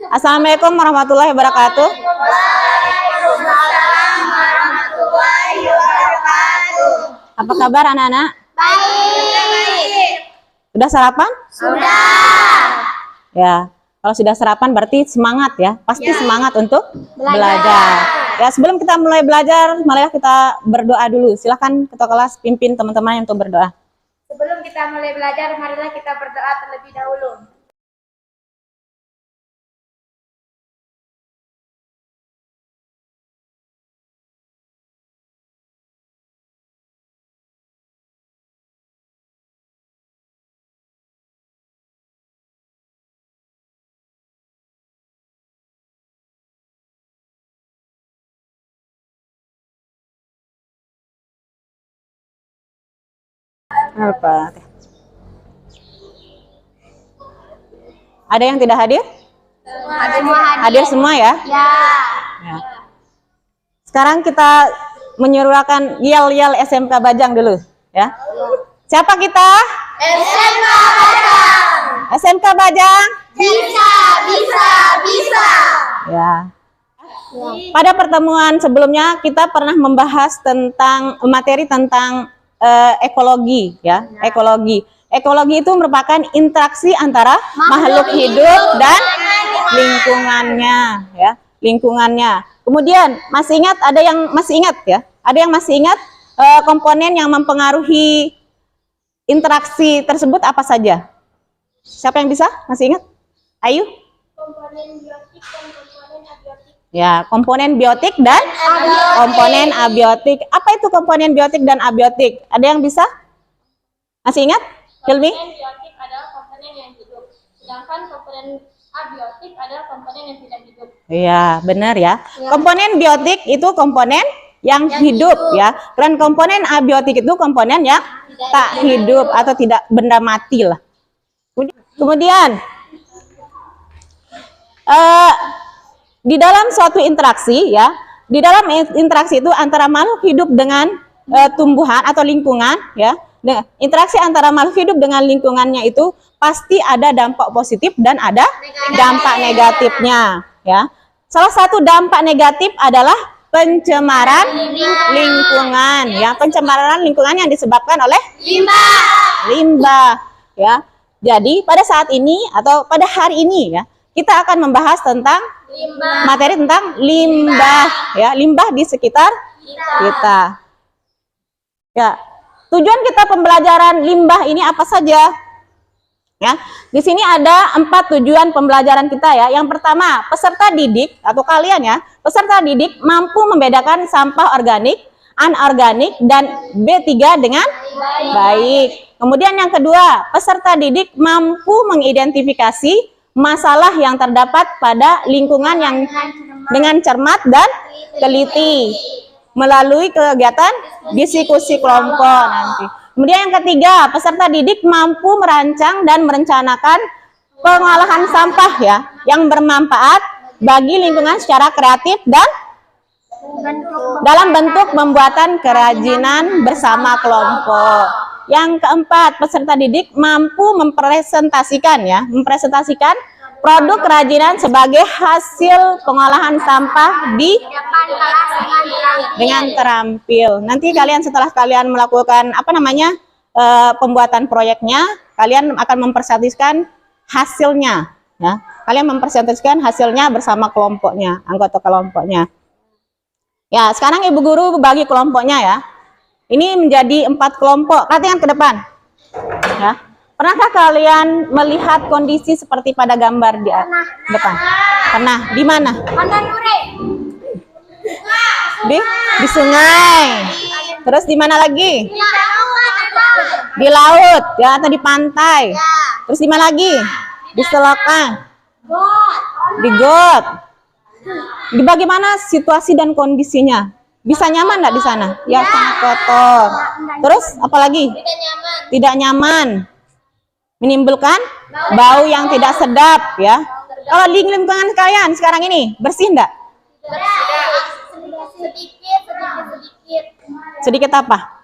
Assalamualaikum warahmatullahi wabarakatuh. Waalaikumsalam warahmatullahi wabarakatuh. Apa kabar anak-anak? Baik. Sudah sarapan? Sudah. Ya, kalau sudah sarapan berarti semangat ya. Pasti semangat untuk belajar. Ya, sebelum kita mulai belajar, marilah kita berdoa dulu. Silahkan ketua kelas pimpin teman-teman untuk berdoa. Sebelum kita mulai belajar, marilah kita berdoa terlebih dahulu. Apa? Ada yang tidak hadir? Hadir semua ya? Ya. Ya. Sekarang kita menyuarakan yel-yel SMK Bajang dulu ya. Siapa kita? SMK Bajang. SMK Bajang. Bisa, bisa, bisa. Ya. Pada pertemuan sebelumnya kita pernah membahas tentang materi tentang ekologi ya. Ekologi itu merupakan interaksi antara makhluk hidup dan lingkungannya ya, lingkungannya. Kemudian masih ingat, ada yang masih ingat ya? Ada yang masih ingat komponen yang mempengaruhi interaksi tersebut apa saja? Siapa yang bisa? Masih ingat? Ayu? Komponen biotik dan komponen abiotik. Ya, komponen biotik dan komponen abiotik. Apa itu komponen biotik dan abiotik? Ada yang bisa? Masih ingat? Hilmi? Komponen biotik adalah komponen yang hidup, sedangkan komponen abiotik adalah komponen yang tidak hidup. Iya, benar ya. Komponen biotik itu komponen yang hidup ya. Dan komponen abiotik itu komponen yang tak hidup atau tidak, benda mati lah. Kemudian di dalam suatu interaksi ya, di dalam interaksi itu antara makhluk hidup dengan tumbuhan atau lingkungan ya. Nah, interaksi antara makhluk hidup dengan lingkungannya itu pasti ada dampak positif dan ada dampak negatifnya ya. Salah satu dampak negatif adalah pencemaran lingkungan ya, pencemaran lingkungan yang disebabkan oleh limbah ya. Jadi pada saat ini atau pada hari ini ya, kita akan membahas tentang materi tentang limbah ya, limbah di sekitar kita. Ya, tujuan kita pembelajaran limbah ini apa saja? Ya, di sini ada 4 tujuan pembelajaran kita ya. Yang pertama, peserta didik atau kalian ya, peserta didik mampu membedakan sampah organik, anorganik dan B3 dengan baik. Kemudian yang kedua, peserta didik mampu mengidentifikasi masalah yang terdapat pada lingkungan yang dengan cermat dan teliti melalui kegiatan diskusi kelompok nanti. Kemudian yang ketiga, peserta didik mampu merancang dan merencanakan pengolahan sampah ya yang bermanfaat bagi lingkungan secara kreatif dan dalam bentuk pembuatan kerajinan bersama kelompok. Yang keempat, peserta didik mampu mempresentasikan produk kerajinan sebagai hasil pengolahan sampah dengan terampil. Nanti kalian setelah kalian melakukan pembuatan proyeknya, kalian akan mempresentasikan hasilnya ya. Kalian mempresentasikan hasilnya bersama kelompoknya, anggota kelompoknya. Ya, sekarang Ibu Guru bagi kelompoknya ya. Ini menjadi 4 kelompok. Perhatikan ke depan. Ya. Pernahkah kalian melihat kondisi seperti pada gambar di depan? Pernah. Di mana? Di sungai. Terus di mana lagi? Di laut ya, atau di pantai. Terus di mana lagi? Di selokan. Di got. Di bagaimana situasi dan kondisinya? Bisa nyaman nggak di sana? Ya, sangat kotor. Terus apalagi? Tidak nyaman. Menimbulkan bau yang tidak sedap ya. Kalau di lingkungan kalian sekarang ini bersih enggak? Sedikit apa?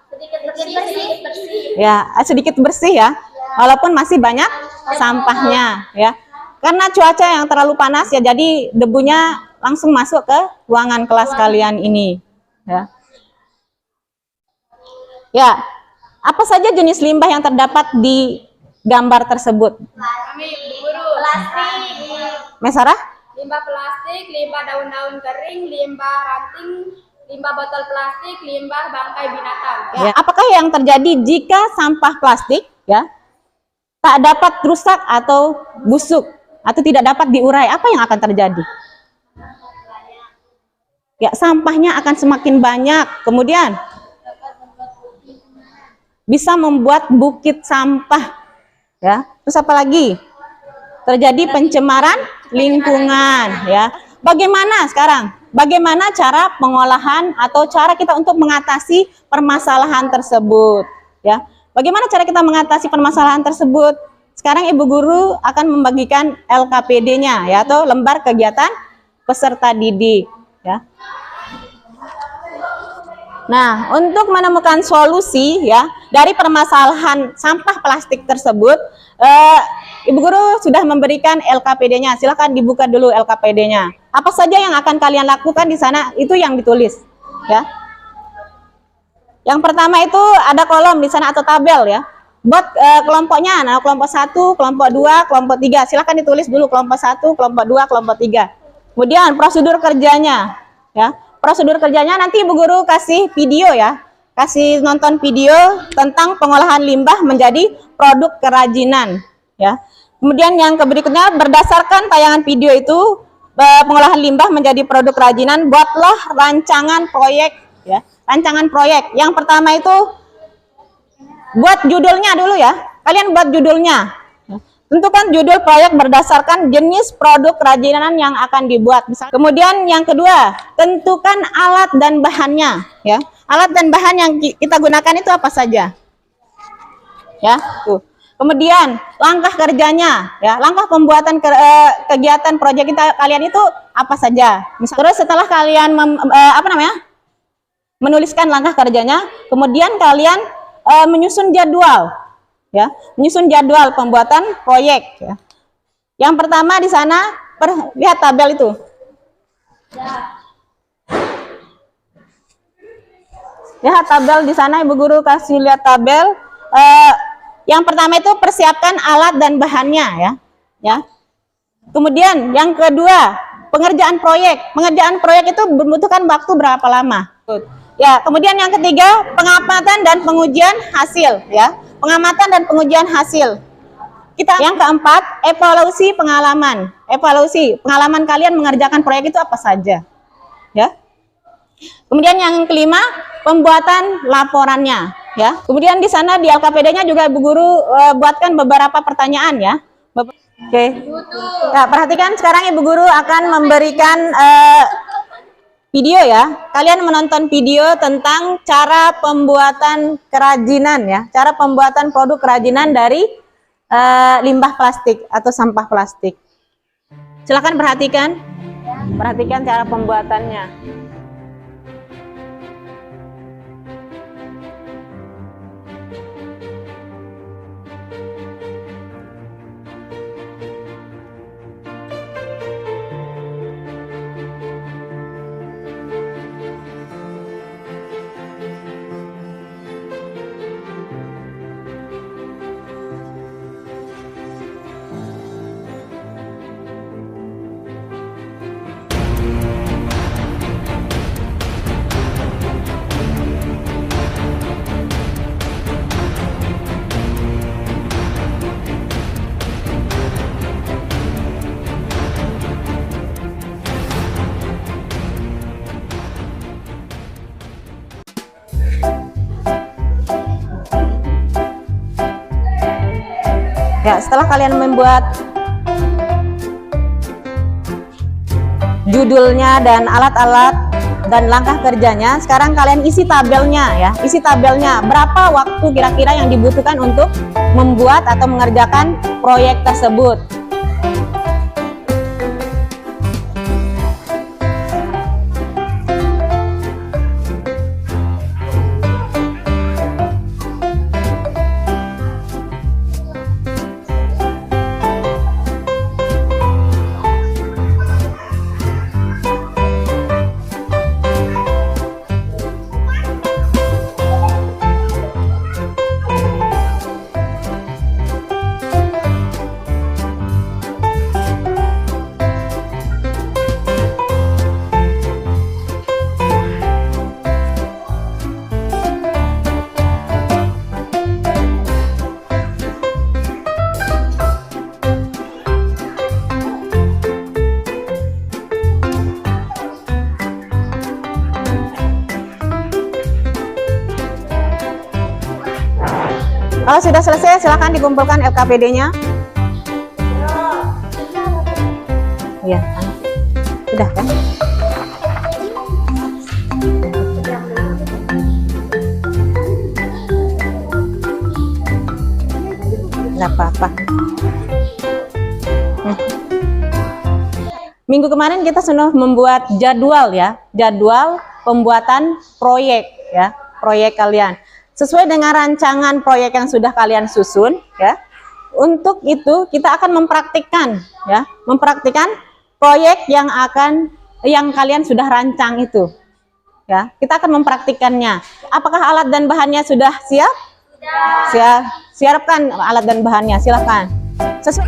Ya, sedikit bersih ya. Walaupun masih banyak sampahnya ya. karena cuaca yang terlalu panas ya, jadi debunya langsung masuk ke ruangan kelas kalian ini. Ya. Ya, apa saja jenis limbah yang terdapat di gambar tersebut? Kami guru plastik, Mesarah? limbah plastik, limbah daun-daun kering, limbah ranting, limbah botol plastik, limbah bangkai binatang. Ya, apakah yang terjadi jika sampah plastik ya tak dapat rusak atau busuk atau tidak dapat diurai? Apa yang akan terjadi? Ya, sampahnya akan semakin banyak. Kemudian bisa membuat bukit sampah. Ya, terus apa lagi? Terjadi pencemaran lingkungan. Ya, bagaimana sekarang? Bagaimana cara pengolahan atau cara kita untuk mengatasi permasalahan tersebut? Ya, bagaimana cara kita mengatasi permasalahan tersebut? Sekarang Ibu Guru akan membagikan LKPD-nya, ya, atau lembar kegiatan peserta didik. Ya. Nah, untuk menemukan solusi ya dari permasalahan sampah plastik tersebut, Ibu Guru sudah memberikan LKPD-nya. Silakan dibuka dulu LKPD-nya. Apa saja yang akan kalian lakukan di sana itu yang ditulis, ya. Yang pertama itu ada kolom di sana atau tabel ya. Buat kelompoknya, nah kelompok 1, kelompok 2, kelompok 3. Silakan ditulis dulu kelompok 1, kelompok 2, kelompok 3. Kemudian prosedur kerjanya, ya. Prosedur kerjanya nanti Ibu Guru kasih video ya. Kasih nonton video tentang pengolahan limbah menjadi produk kerajinan, ya. Kemudian yang berikutnya, berdasarkan tayangan video itu pengolahan limbah menjadi produk kerajinan, buatlah rancangan proyek ya. Rancangan proyek. Yang pertama itu buat judulnya dulu ya. Kalian buat judulnya. Tentukan judul proyek berdasarkan jenis produk kerajinan yang akan dibuat. Kemudian yang kedua, tentukan alat dan bahannya ya. Alat dan bahan yang kita gunakan itu apa saja? Ya, tuh. Kemudian langkah kerjanya ya, langkah pembuatan kegiatan proyek kalian itu apa saja? Terus setelah kalian menuliskan langkah kerjanya, kemudian kalian menyusun jadwal ya, menyusun jadwal pembuatan proyek ya. Yang pertama di sana lihat tabel itu. Lihat tabel di sana, Ibu Guru kasih lihat tabel. Yang pertama itu persiapkan alat dan bahannya ya. Ya. Kemudian yang kedua, pengerjaan proyek. Pengerjaan proyek itu membutuhkan waktu berapa lama? Ya, kemudian yang ketiga, pengamatan dan pengujian hasil ya. Pengamatan dan pengujian hasil. Yang keempat, evaluasi pengalaman. Evaluasi pengalaman kalian mengerjakan proyek itu apa saja? Ya. Kemudian yang kelima, pembuatan laporannya ya. Kemudian di sana di LKPD-nya juga Ibu Guru buatkan beberapa pertanyaan ya. Oke. Ya, perhatikan sekarang Ibu Guru akan memberikan video ya. Kalian menonton video tentang cara pembuatan kerajinan ya. Cara pembuatan produk kerajinan dari limbah plastik atau sampah plastik. Silakan perhatikan. Perhatikan cara pembuatannya. Ya, setelah kalian membuat judulnya dan alat-alat dan langkah kerjanya, sekarang kalian isi tabelnya ya. Isi tabelnya berapa waktu kira-kira yang dibutuhkan untuk membuat atau mengerjakan proyek tersebut. Kalau sudah selesai, silakan dikumpulkan LKPD-nya. Iya, sudah kan? Nggak apa-apa. Minggu kemarin kita sudah membuat jadwal ya, jadwal pembuatan proyek ya, proyek kalian. Sesuai dengan rancangan proyek yang sudah kalian susun ya. Untuk itu kita akan mempraktikkan ya, mempraktikkan proyek yang kalian sudah rancang itu. Ya, kita akan mempraktikkannya. Apakah alat dan bahannya sudah siap? Sudah. Siapkan alat dan bahannya, silakan. Sesuai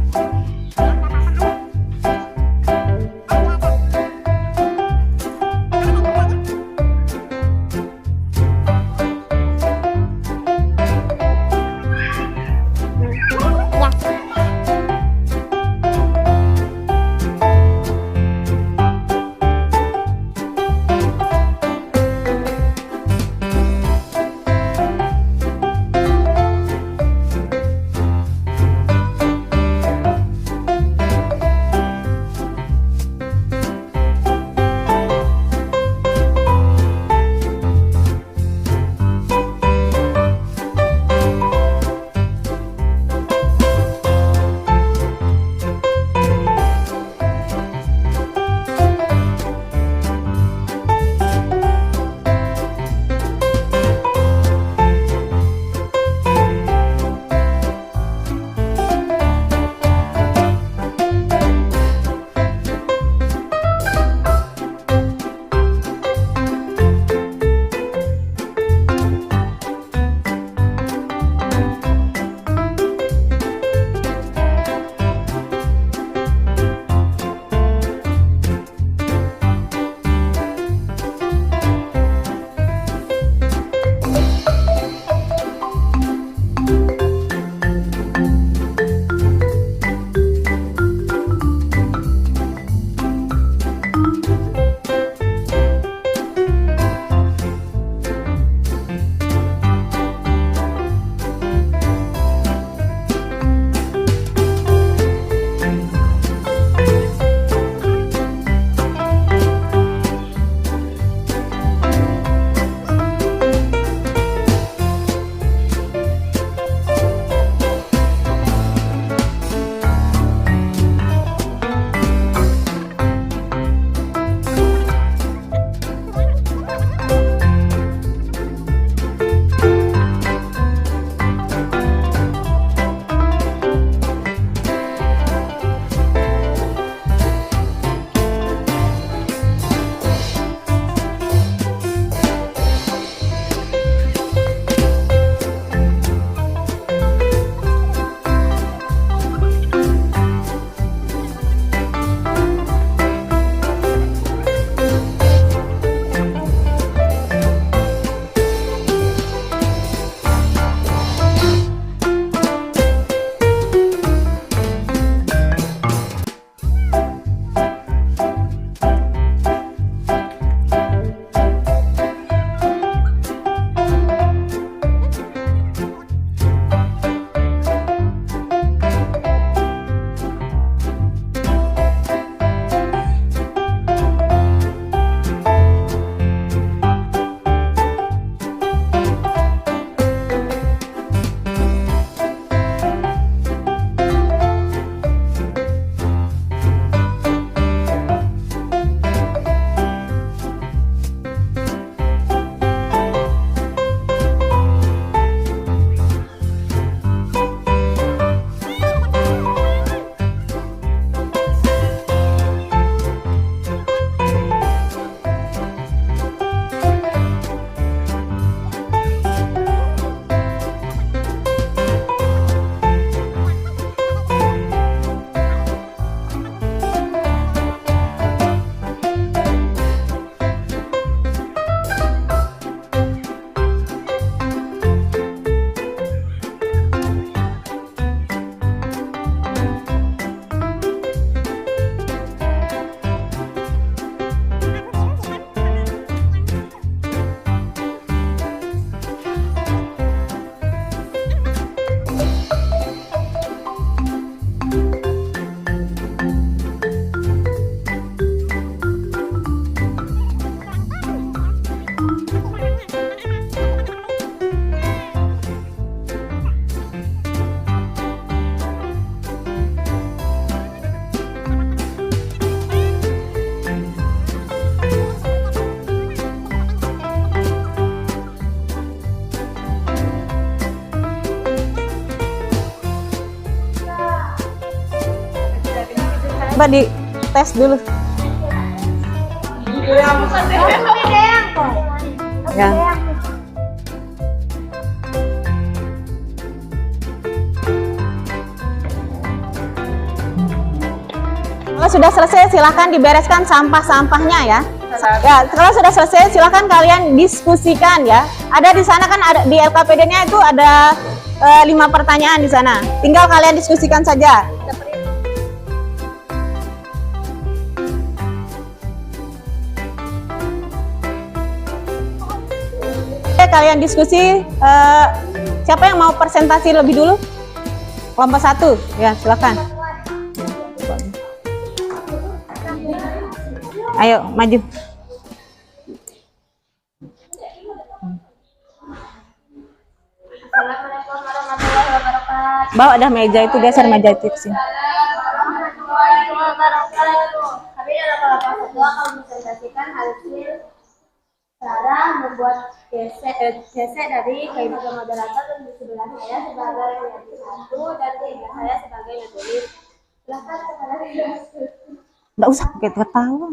Coba di tes dulu. Ya. Kalau sudah selesai silakan dibereskan sampah-sampahnya ya. Ya, kalau sudah selesai silakan kalian diskusikan ya. Ada di sana kan ada di LKPD-nya itu ada 5 pertanyaan di sana. Tinggal kalian diskusikan saja. Oke, kalian diskusi. Siapa yang mau presentasi lebih dulu? Kelompok 1, ya silakan. Ayo maju. Assalamualaikum warahmatullahi wabarakatuh. Bawa dah meja itu, geser meja itu ke sini. Warahmatullahi wabarakatuh. Kami dalam kelompok kedua akan mempresentasikan hasil cara membuat gesek dari kain moderator, dan di sebelah saya sebagai yang satu dan di sebelah saya sebagai yang tulis. Silakan kepada Nggak usah pakai ketawa.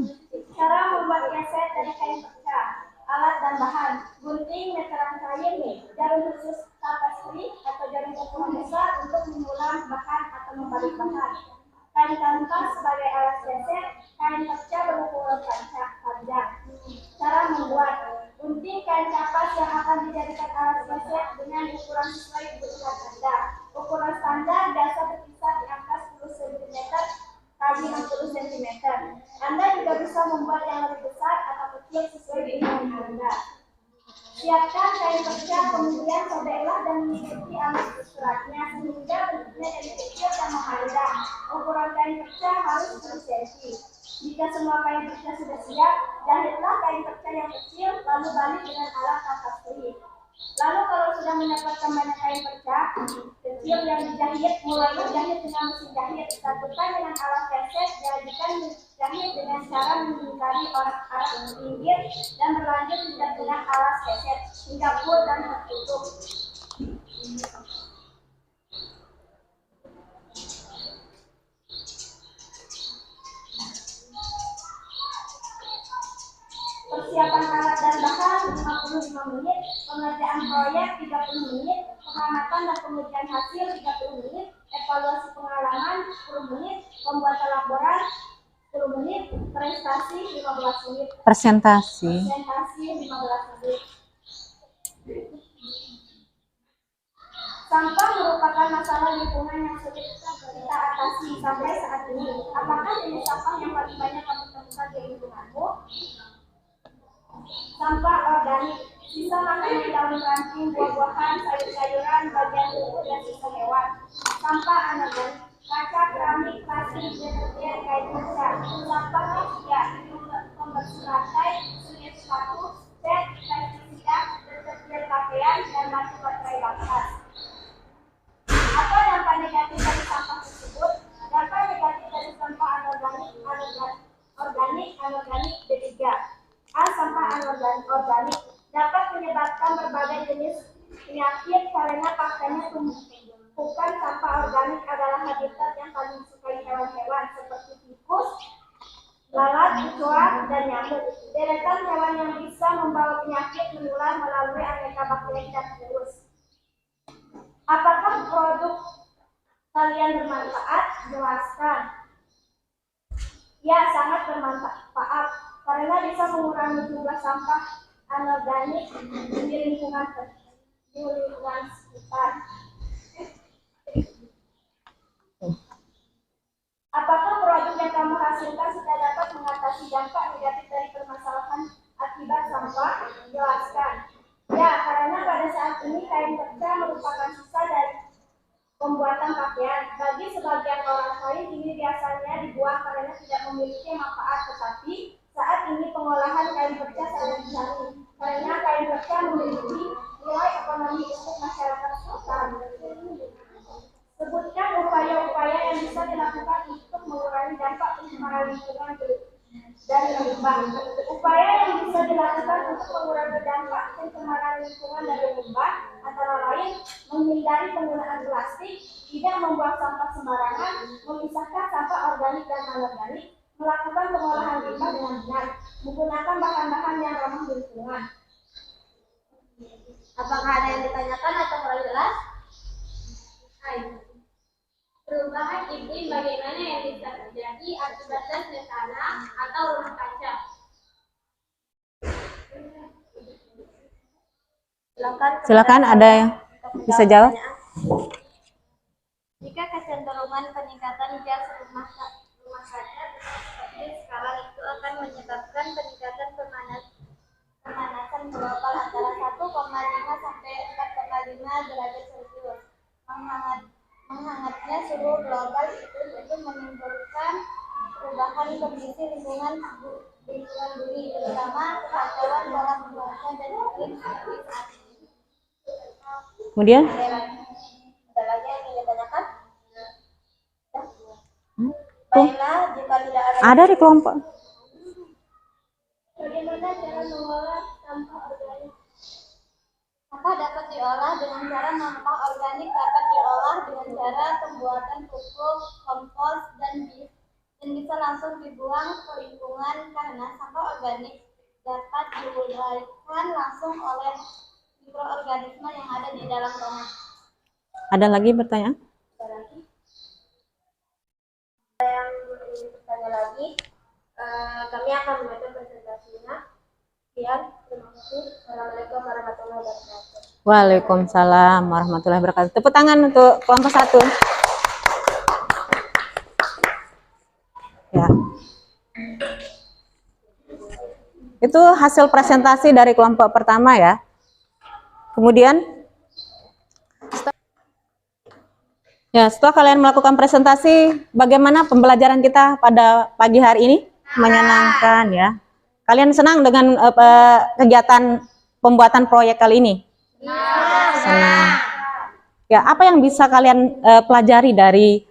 cara membuat gesek dari kain pecah. Alat dan bahan: gunting, meteran kain, jarum khusus tapestri atau jarum ukuran besar untuk mengulang bahan atau membalik bahan, kain kanvas sebagai alat gesek, kain pecah berukuran panjang. Cara membuat: gunting kain kapas yang akan dijadikan alat gesek dengan ukuran sesuai kebutuhan Anda. Ukuran standar biasa berkisar di angka 10 cm kali 60 cm. Anda juga bisa membuat yang lebih besar atau kecil sesuai dengan Anda. Siapkan kain pecah, kemudian sobeklah dan mengikuti alur suratnya sehingga bentuknya jadi kecil dan memandang. Ukuran kain pecah harus 10 cm. Jika semua kain pecah sudah siap, jahitlah kain pecah yang kecil, lalu balik dengan alat tapestri. Lalu kalau sudah mendapatkan banyak kain pecah kecil yang dijahit, mulai menjahit dengan mesin jahit. Satukan dengan alat gesek, jadikan jahit dengan cara melingkari orak-arak pinggir dan berlanjut hingga dengan alat gesek hingga full dan tertutup. Persiapan alat dan bahan 55 menit, pengerjaan proyek 30 menit, pengamatan dan pengujian hasil 30 menit, evaluasi pengalaman 10 menit, pembuatan laporan 10 menit, presentasi 15 menit. Presentasi. Presentasi 15 menit. Sampah merupakan masalah lingkungan yang sulit kita atasi sampai saat ini. Apakah jenis sampah yang paling banyak kamu temukan di lingkunganmu? Sampah organik, sisa makanan daun ranting, buah-buahan, sayur-sayuran, bagian tubuh dan sisa hewan. Sampah anorganik, kaca, keramik, plastik, deterjen, kain pecah. Sampah manusia, pembersih lantai, sulit sepatu, cat, pestisida, deterjen pakaian, dan batu baterai bekas. Apa dampak negatif dari sampah tersebut? Dampak negatif dari sampah anorganik D3. A. Sampah anorganik dapat menyebabkan berbagai jenis penyakit karena faktanya tumpukan sampah organik adalah habitat yang paling disukai hewan-hewan seperti tikus, lalat, kecoa, dan nyamuk. Deretan hewan yang bisa membawa penyakit menular melalui aneka bakteri dan virus. Apakah produk kalian bermanfaat? Jelaskan. Ya, sangat bermanfaat karena bisa mengurangi jumlah sampah anorganik di lingkungan sekitar. Apakah produk yang kamu hasilkan sudah dapat mengatasi dampak negatif dari permasalahan akibat sampah? Jelaskan. Ya, karena pada saat ini kain pecah merupakan sisa dari pembuatan pakaian. Bagi sebagian orang lain ini biasanya dibuang karena tidak memiliki manfaat, tetapi saat ini pengolahan kain pecah sangat dicari karena kain pecah memiliki nilai ekonomi untuk masyarakat sekitar. Sebutkan upaya-upaya yang bisa dilakukan untuk mengurangi dampak pencemaran lingkungan dari limbah. Upaya yang bisa dilakukan untuk mengurangi dampak pencemaran lingkungan dari limbah: antara lain menghindari penggunaan plastik, tidak membuang sampah sembarangan, memisahkan sampah organik dan anorganik, melakukan pengolahan limbah dengan benar, menggunakan bahan-bahan yang ramah lingkungan. Apakah ada yang ditanyakan atau kurang jelas? Perubahan iklim bagaimana yang bisa terjadi akibat gas metana atau rumah kaca? Silakan, ada yang bisa jawab? Jika kecenderungan peningkatan gas rumah kaca seperti sekarang itu akan menyebabkan peningkatan pemanasan global antara 1,5 sampai 4,5 derajat Celcius. Menghangatnya suhu global itu menimbulkan perubahan kondisi lingkungan bumi, terutama kekacauan dalam cuaca dan iklim seperti saat ini. Kemudian? Ada lagi yang ingin ditanyakan? Baiklah, jika tidak Ada di kelompok. bagaimana cara mengolah sampah organik? Sampah dapat diolah dengan cara sampah organik dapat diolah dengan cara pembuatan pupuk, kompos, dan bisa langsung dibuang ke lingkungan karena sampah organik dapat diuraikan langsung oleh mikroorganisme yang ada di dalam tanah. Ada lagi bertanya? Ada lagi? Ada yang ingin bertanya lagi? Kami akan membaca presentasinya. Sekian, terima kasih. Assalamualaikum warahmatullahi wabarakatuh. Waalaikumsalam warahmatullahi wabarakatuh. Tepuk tangan untuk kelompok 1. Ya. Itu hasil presentasi dari kelompok pertama ya. Kemudian setelah kalian melakukan presentasi, bagaimana pembelajaran kita pada pagi hari ini? Menyenangkan ya. Kalian senang dengan kegiatan pembuatan proyek kali ini? Senang. Ya, apa yang bisa kalian pelajari dari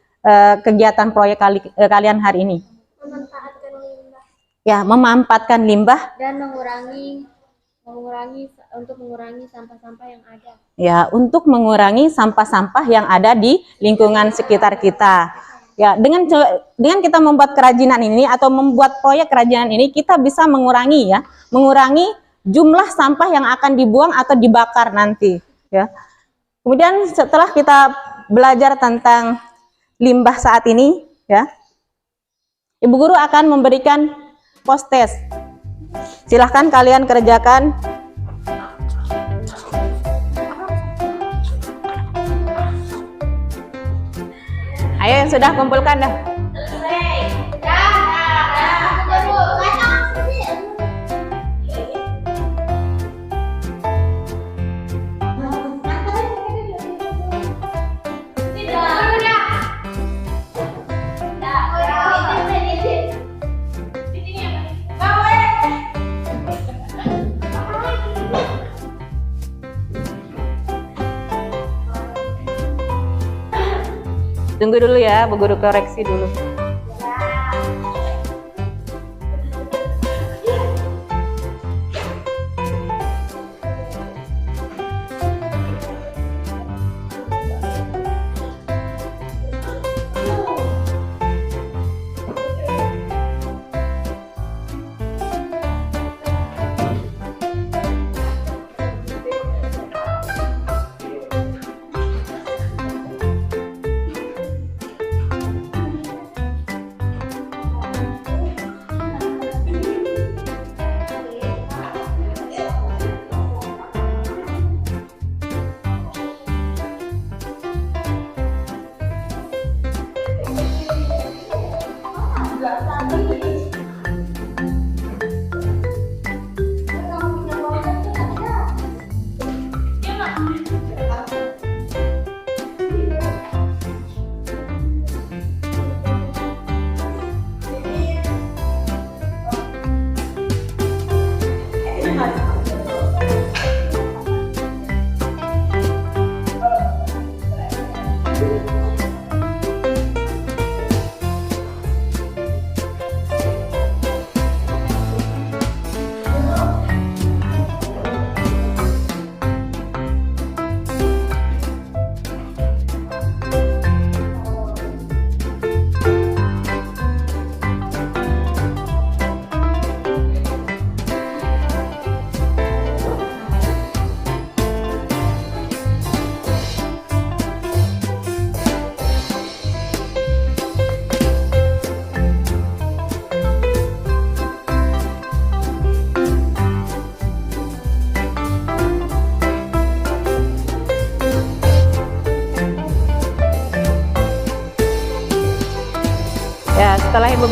kegiatan proyek kalian hari ini? Memanfaatkan limbah Ya, memanfaatkan limbah dan mengurangi sampah-sampah yang ada. ya, untuk mengurangi sampah-sampah yang ada di lingkungan sekitar kita. Ya, dengan kita membuat kerajinan ini atau membuat proyek kerajinan ini, kita bisa mengurangi jumlah sampah yang akan dibuang atau dibakar nanti, ya. Kemudian setelah kita belajar tentang limbah saat ini, ya, Ibu Guru akan memberikan post test. Silahkan kalian kerjakan. Ayo yang sudah kumpulkan dah. Tunggu dulu ya, Bu Guru koreksi dulu.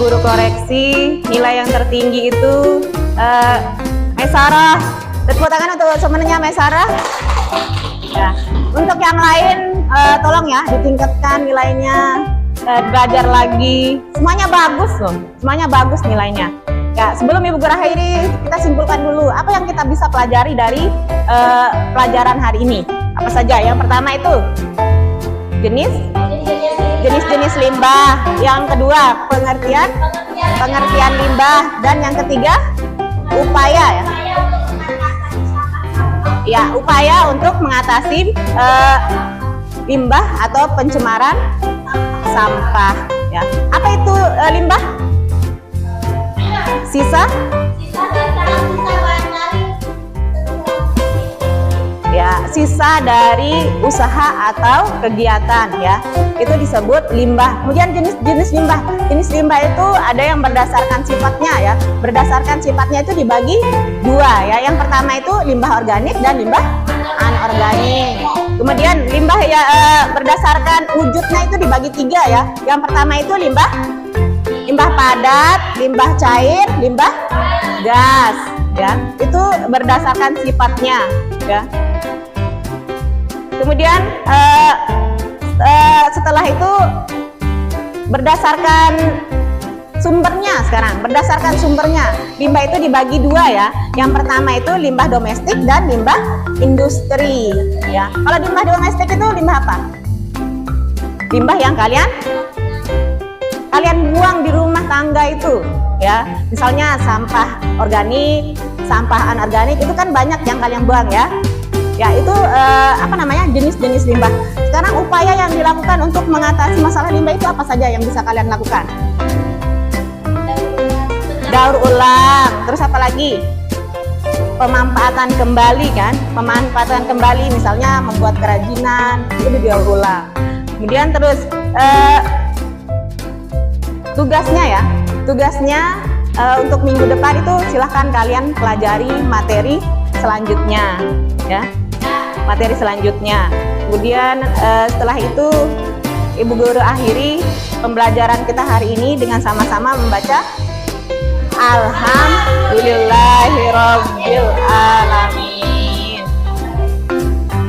Guru koreksi. Nilai yang tertinggi itu Maisarah. Tepuk tangan untuk sebenarnya Maisarah. Ya. Untuk yang lain tolong ya ditingkatkan nilainya, belajar lagi. Semuanya bagus loh, semuanya bagus nilainya. Ya, sebelum Ibu Guru akhiri, kita simpulkan dulu apa yang kita bisa pelajari dari pelajaran hari ini. Apa saja? Yang pertama itu jenis-jenis limbah. Yang kedua pengertian limbah, dan yang ketiga upaya ya. Ya, upaya untuk mengatasi limbah atau pencemaran sampah. Ya, apa itu limbah? Sisa? Ya, sisa dari usaha atau kegiatan ya. Itu disebut limbah. Kemudian jenis limbah. Jenis limbah itu ada yang berdasarkan sifatnya ya. Berdasarkan sifatnya itu dibagi dua ya. Yang pertama itu limbah organik dan limbah anorganik. Kemudian limbah ya berdasarkan wujudnya itu dibagi tiga ya. Yang pertama itu limbah padat, limbah cair, limbah gas ya. Itu berdasarkan sifatnya ya. Kemudian setelah itu berdasarkan sumbernya sekarang. Berdasarkan sumbernya, limbah itu dibagi dua ya. Yang pertama itu limbah domestik dan limbah industri ya. Kalau limbah domestik itu limbah apa? Limbah yang kalian buang di rumah tangga itu ya. Misalnya sampah organik, sampah anorganik, itu kan banyak yang kalian buang ya. Ya, itu jenis-jenis limbah. Sekarang upaya yang dilakukan untuk mengatasi masalah limbah itu apa saja yang bisa kalian lakukan? Daur ulang. Terus apa lagi? Pemanfaatan kembali kan? Pemanfaatan kembali, misalnya membuat kerajinan, itu didaur ulang. Kemudian terus tugasnya untuk minggu depan itu silahkan kalian pelajari materi selanjutnya ya. Materi selanjutnya. Kemudian setelah itu Ibu Guru akhiri pembelajaran kita hari ini dengan sama-sama membaca Alhamdulillahirabbil alamin.